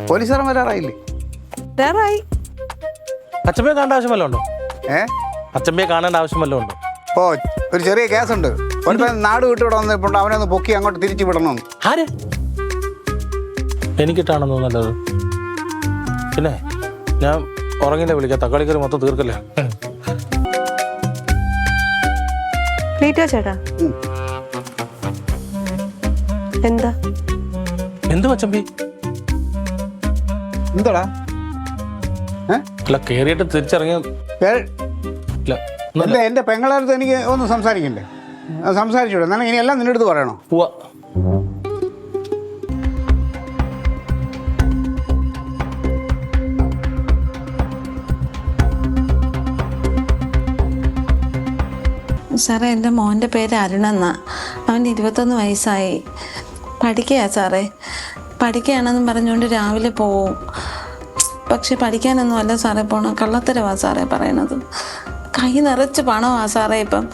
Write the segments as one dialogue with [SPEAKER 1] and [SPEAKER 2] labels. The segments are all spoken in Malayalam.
[SPEAKER 1] പോലീസുകാരൻ വരാറായില്ലേ?
[SPEAKER 2] വരാറായി.
[SPEAKER 3] അച്ഛമ്മയെ കാണേണ്ട ആവശ്യം വല്ലതും ഉണ്ടോ? അച്ഛമ്മയെ കാണേണ്ട ആവശ്യം വല്ലതും ഉണ്ടോ?
[SPEAKER 1] ഓ, ഒരു ചെറിയ കേസുണ്ട്. നാട് വിട്ട് ഇവിടെ വന്നിട്ടുണ്ട്. അവനെ ഒന്ന് പൊക്കി അങ്ങോട്ട് തിരിച്ചു വിടണം.
[SPEAKER 3] ആര്? എനിക്കിട്ടാണെന്ന് നല്ലത്. പിന്നെ ഞാൻ ഉറങ്ങില്ല, വിളിക്കാം. തക്കാളിക്കറി മൊത്തം തീർക്കല്ലേ.
[SPEAKER 2] ചേട്ടാ എന്താ
[SPEAKER 3] എന്ത് അച്ഛമ്പി?
[SPEAKER 1] എന്താടാ?
[SPEAKER 3] അല്ല, കേറിയിട്ട് തിരിച്ചിറങ്ങിയ
[SPEAKER 1] എന്റെ പെങ്ങളടുത്ത് എനിക്ക് ഒന്ന് സംസാരിക്കണ്ടേ? സംസാരിച്ചൂടെ? എന്നാലും ഇനി എല്ലാം നിന്റെ അടുത്ത് പറയണോ?
[SPEAKER 4] സാറേ, എൻ്റെ മോൻ്റെ പേര് അരുണെന്നാ. അവന് 21 വയസ്സായി. പഠിക്കുക സാറേ. പഠിക്കുകയാണെന്നും പറഞ്ഞുകൊണ്ട് രാവിലെ പോവും. പക്ഷെ പഠിക്കാനൊന്നും അല്ല സാറേ പോണം. കള്ളത്തരവാ സാറേ പറയണത്. കൈ നിറച്ച് പണമാണ് സാറേ. ഇപ്പം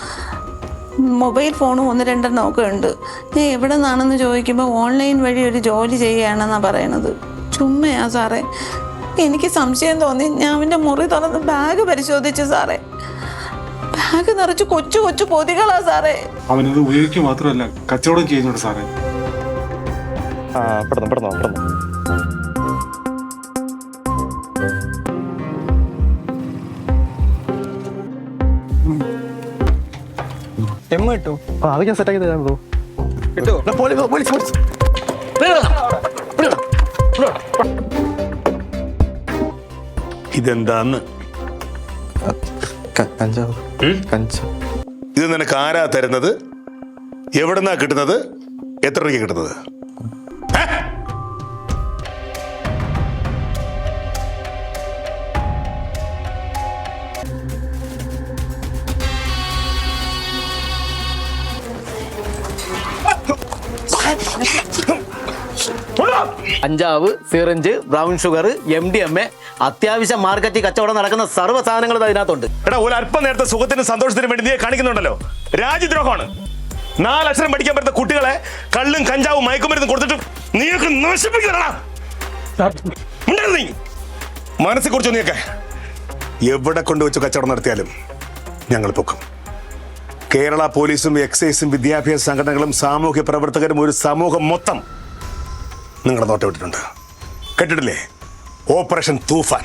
[SPEAKER 4] മൊബൈൽ ഫോണും 1-2 ഒക്കെ ഉണ്ട്. ഞാൻ എവിടെ നിന്നാണെന്ന് ചോദിക്കുമ്പോൾ ഓൺലൈൻ വഴി ഒരു ജോലി ചെയ്യുകയാണെന്നാണ് പറയണത്. ചുമ്മയാ സാറേ. എനിക്ക് സംശയം തോന്നി. ഞാൻ അവൻ്റെ മുറി തുറന്ന് ബാഗ് പരിശോധിച്ചു സാറേ. ബാഗ് നിറച്ച് കൊച്ചു കൊച്ചു പൊതികളാ സാറേ.
[SPEAKER 5] അവനത് ഉപയോഗിക്കുക മാത്രമല്ല, കച്ചവടം ചെയ്യുന്നുണ്ട് സാറേ.
[SPEAKER 3] കിട്ടും. അത് ഞാൻ സെറ്റാക്കി തരാൻ ബ്രോ.
[SPEAKER 6] ഇതെന്താന്ന്? ഇത് നിനക്ക് ആരാ തരുന്നത്? എവിടെന്നാ കിട്ടുന്നത്? എത്ര രൂപയ്ക്ക് കിട്ടുന്നത്?
[SPEAKER 7] കഞ്ചാവ്, സിറിഞ്ച്, ബ്രൗൺ ഷുഗർ, MDMA, അത്യാവശ്യം മാർക്കറ്റിൽ കച്ചവടം നടക്കുന്ന സർവ്വ സാധനങ്ങളും അതിനകത്തുണ്ട്.
[SPEAKER 6] എടാ, ഒരു അല്പം നേരത്തെ സുഖത്തിനും സന്തോഷത്തിനും വേണ്ടി നീ കാണിക്കുന്നുണ്ടല്ലോ. രാജ്യദ്രോഹമാണ്. 4 അക്ഷരം പഠിക്കാൻ പറ്റുന്ന കുട്ടികളെ കള്ളും കഞ്ചാവും മയക്കുമരുന്നും കൊടുത്തിട്ട് നീയൊക്കെ നശിപ്പിക്കണ. നീ മനസ്സിൽ കുറിച്ച് നീയൊക്കെ എവിടെ കൊണ്ടുവച്ച് കച്ചവടം നടത്തിയാലും ഞങ്ങൾ പൊക്കും. കേരള പോലീസും എക്സൈസും വിദ്യാഭ്യാസ സംഘടനകളും സാമൂഹ്യ പ്രവർത്തകരും ഒരു സമൂഹം മൊത്തം നിങ്ങളുടെ നോട്ടം വിട്ടിട്ടുണ്ട്. കേട്ടിട്ടില്ലേ? ഓപ്പറേഷൻ തൂഫാൻ.